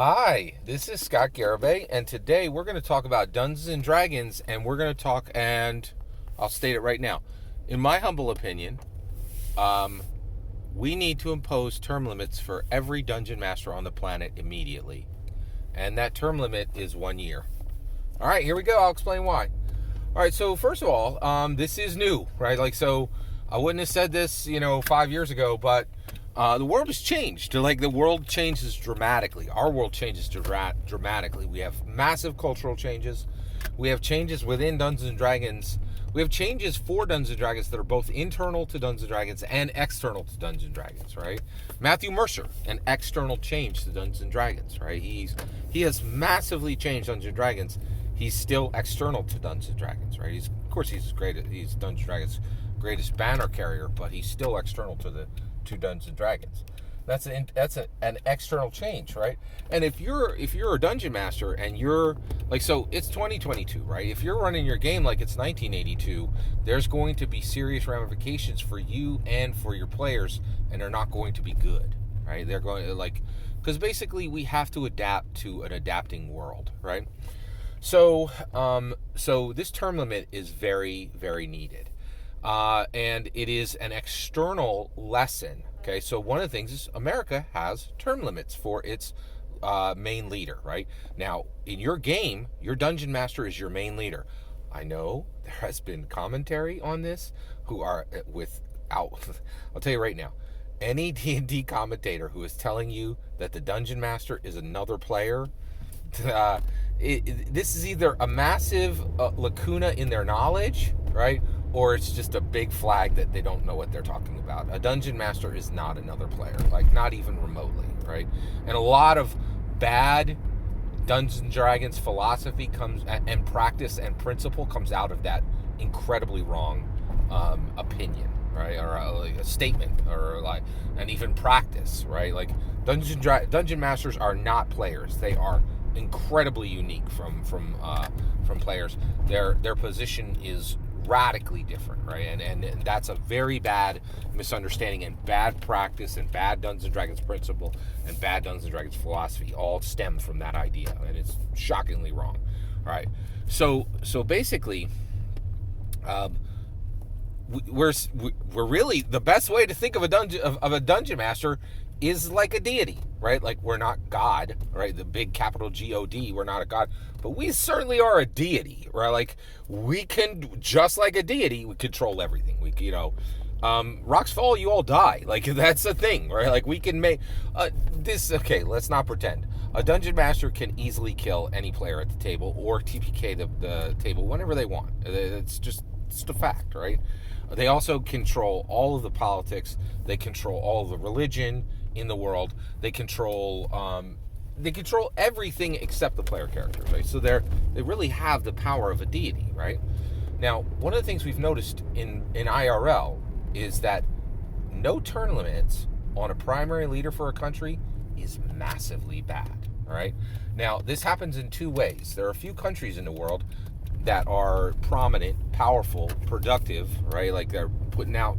Hi, this is Scott Garibay, and today we're going to talk about Dungeons and Dragons, and we're going to talk, and I'll state it right now. In my humble opinion, we need to impose term limits for every dungeon master on the planet immediately, and that term limit is 1 year. All right, here we go. I'll explain why. All right, so first of all, this is new, right? So I wouldn't have said this, 5 years ago, but the world has changed. The world changes dramatically. Our world changes dramatically. We have massive cultural changes. We have changes within Dungeons and Dragons. We have changes for Dungeons and Dragons that are both internal to Dungeons and Dragons and external to Dungeons and Dragons, right? Matthew Mercer, an external change to Dungeons and Dragons, right? He has massively changed Dungeons and Dragons. He's still external to Dungeons and Dragons, right? He's Dungeons and Dragons' greatest banner carrier, but he's still external to Dungeons and Dragons. That's an external change, right? And if you're a dungeon master and you're so it's 2022, right? If you're running your game like it's 1982, there's going to be serious ramifications for you and for your players, and they're not going to be good, right? They're going to because basically we have to adapt to an adapting world, right? So this term limit is very, very needed. And it is an external lesson. Okay, so one of the things is America has term limits for its main leader, right? Now, in your game, your dungeon master is your main leader. I know there has been commentary on this I'll tell you right now, any D&D commentator who is telling you that the dungeon master is another player, this is either a massive lacuna in their knowledge, right? Or it's just a big flag that they don't know what they're talking about. A dungeon master is not another player, not even remotely, right? And a lot of bad Dungeons and Dragons philosophy comes and practice and principle comes out of that incredibly wrong opinion, right? Or a statement, or and even practice, right? Dungeon masters are not players; they are incredibly unique from players. Their position is radically different, right? And that's a very bad misunderstanding and bad practice and bad Dungeons and Dragons principle and bad Dungeons and Dragons philosophy all stem from that idea, and it's shockingly wrong. All right, so basically, we're really, the best way to think of a dungeon master is like a deity, right? We're not God, right? The big capital God. We're not a God, but we certainly are a deity, right? We can, just like a deity, we control everything. Rocks fall, you all die. That's a thing, right? We can make this. Okay, let's not pretend. A dungeon master can easily kill any player at the table or TPK the table whenever they want. It's a fact, right? They also control all of the politics. They control all of the religion in the world. They control everything except the player characters, right? So they really have the power of a deity, right? Now, one of the things we've noticed in IRL is that no turn limits on a primary leader for a country is massively bad, all right? Now, this happens in two ways. There are a few countries in the world that are prominent, powerful, productive, right? They're putting out,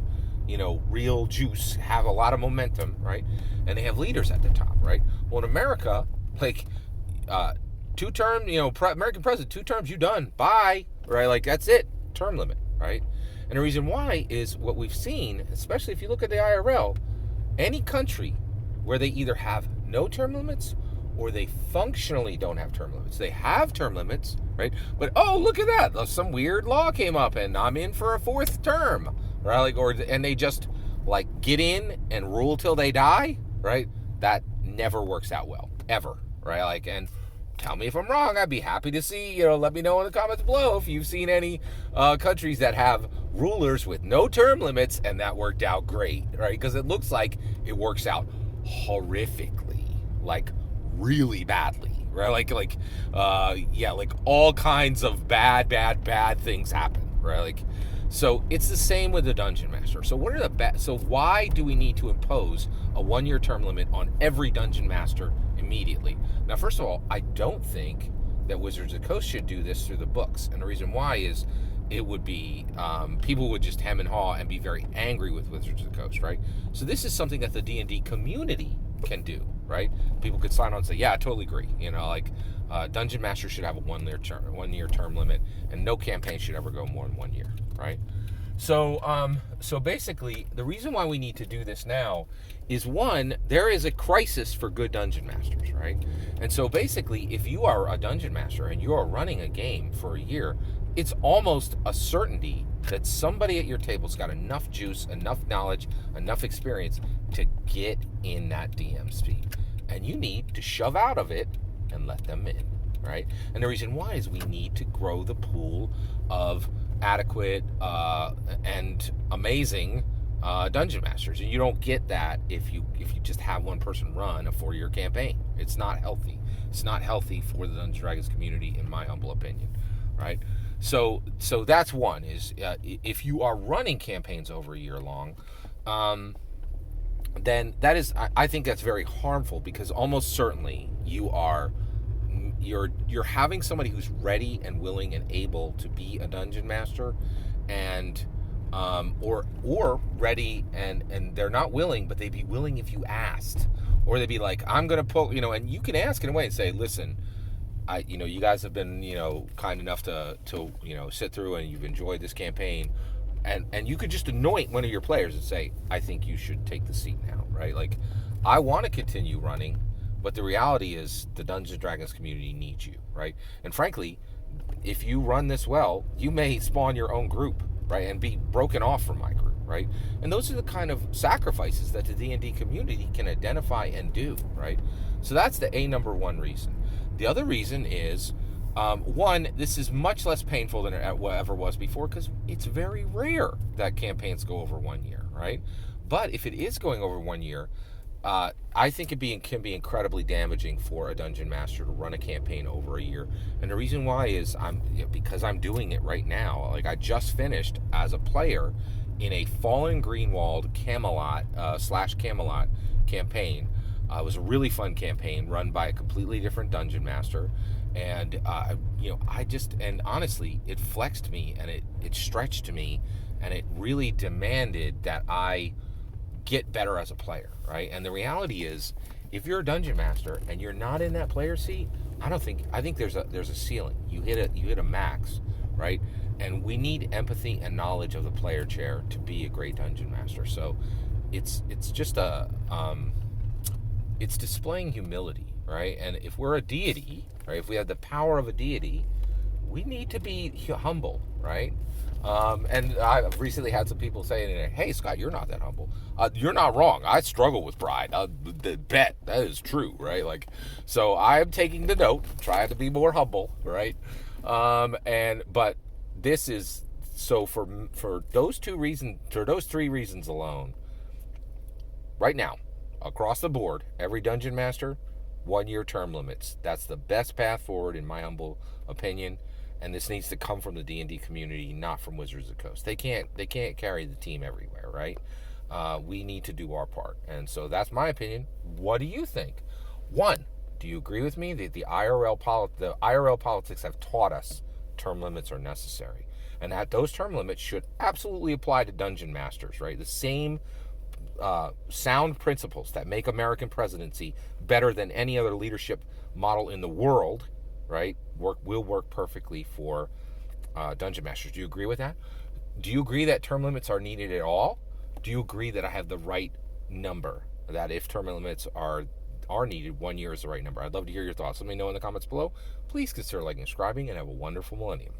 real juice, have a lot of momentum, right? And they have leaders at the top, right? Well, in America, 2 terms, American president, 2 terms, you done, bye, right? That's it, term limit, right? And the reason why is what we've seen, especially if you look at the IRL, any country where they either have no term limits or they functionally don't have term limits. They have term limits, right? But, oh, look at that. Some weird law came up and I'm in for a 4th term, right? And they just get in and rule till they die, right? That never works out well, ever, right? And tell me if I'm wrong. I'd be happy to see, let me know in the comments below if you've seen any countries that have rulers with no term limits and that worked out great, right? Because it looks like it works out horrifically, really badly, right? All kinds of bad things happen, right? So it's the same with the dungeon master. So so why do we need to impose a 1-year term limit on every dungeon master immediately? Now, first of all, I don't think that Wizards of the Coast should do this through the books, and the reason why is it would be people would just hem and haw and be very angry with Wizards of the Coast, right? So this is something that the D&D community can do, right? People could sign on and say, yeah, I totally agree. Dungeon Master should have a 1 year term limit, and no campaign should ever go more than 1 year, right? So basically, the reason why we need to do this now is, one, there is a crisis for good dungeon masters, right? And so basically, if you are a dungeon master and you are running a game for a year, it's almost a certainty that somebody at your table's got enough juice, enough knowledge, enough experience to get in that DM seat. And you need to shove out of it and let them in, right? And the reason why is we need to grow the pool of adequate and amazing dungeon masters, and you don't get that if you just have one person run a 4-year campaign. It's not healthy. It's not healthy for the Dungeons & Dragons community, in my humble opinion, right? So that's one, is if you are running campaigns over a year long, then that is, I think that's very harmful, because almost certainly you're having somebody who's ready and willing and able to be a dungeon master, and or ready and they're not willing, but they'd be willing if you asked, or they'd be like, I'm gonna pull, and you can ask in a way and say, listen, you guys have been kind enough to sit through, and you've enjoyed this campaign, and you could just anoint one of your players and say, I think you should take the seat now, right? Like, I want to continue running, but the reality is the Dungeons & Dragons community needs you, right? And frankly, if you run this well, you may spawn your own group, right, and be broken off from my group, right? And those are the kind of sacrifices that the D&D community can identify and do, right? So that's the number one reason. The other reason is, one, this is much less painful than it ever was before, because it's very rare that campaigns go over 1 year, right? But if it is going over 1 year, I think it can be incredibly damaging for a dungeon master to run a campaign over a year. And the reason why is because I'm doing it right now. Like, I just finished as a player in a Fallen Greenwald Camelot / Camelot campaign. It was a really fun campaign run by a completely different dungeon master, and and honestly, it flexed me, and it stretched me, and it really demanded that I get better as a player, right? And the reality is, if you're a dungeon master and you're not in that player seat, I think there's a ceiling. You hit a max, right? And we need empathy and knowledge of the player chair to be a great dungeon master. So it's just it's displaying humility, right? And if we're a deity, right, if we have the power of a deity, we need to be humble, right? And I've recently had some people saying, hey, Scott, you're not that humble. You're not wrong. I struggle with pride. Bet that is true, right? Like, so I'm taking the note, trying to be more humble, right? But this is, so for those 2 reasons, for those 3 reasons alone, right now, across the board, every dungeon master, 1 year term limits. That's the best path forward, in my humble opinion. And this needs to come from the D&D community, not from Wizards of the Coast. They can't carry the team everywhere, right? We need to do our part. And so that's my opinion. What do you think? 1, do you agree with me that the IRL politics have taught us term limits are necessary, and that those term limits should absolutely apply to dungeon masters, right? The same sound principles that make American presidency better than any other leadership model in the world, right, will work perfectly for dungeon masters. Do you agree with that? Do you agree that term limits are needed at all? Do you agree that I have the right number? That if term limits are needed, 1 year is the right number? I'd love to hear your thoughts. Let me know in the comments below. Please consider liking and subscribing, and have a wonderful millennium.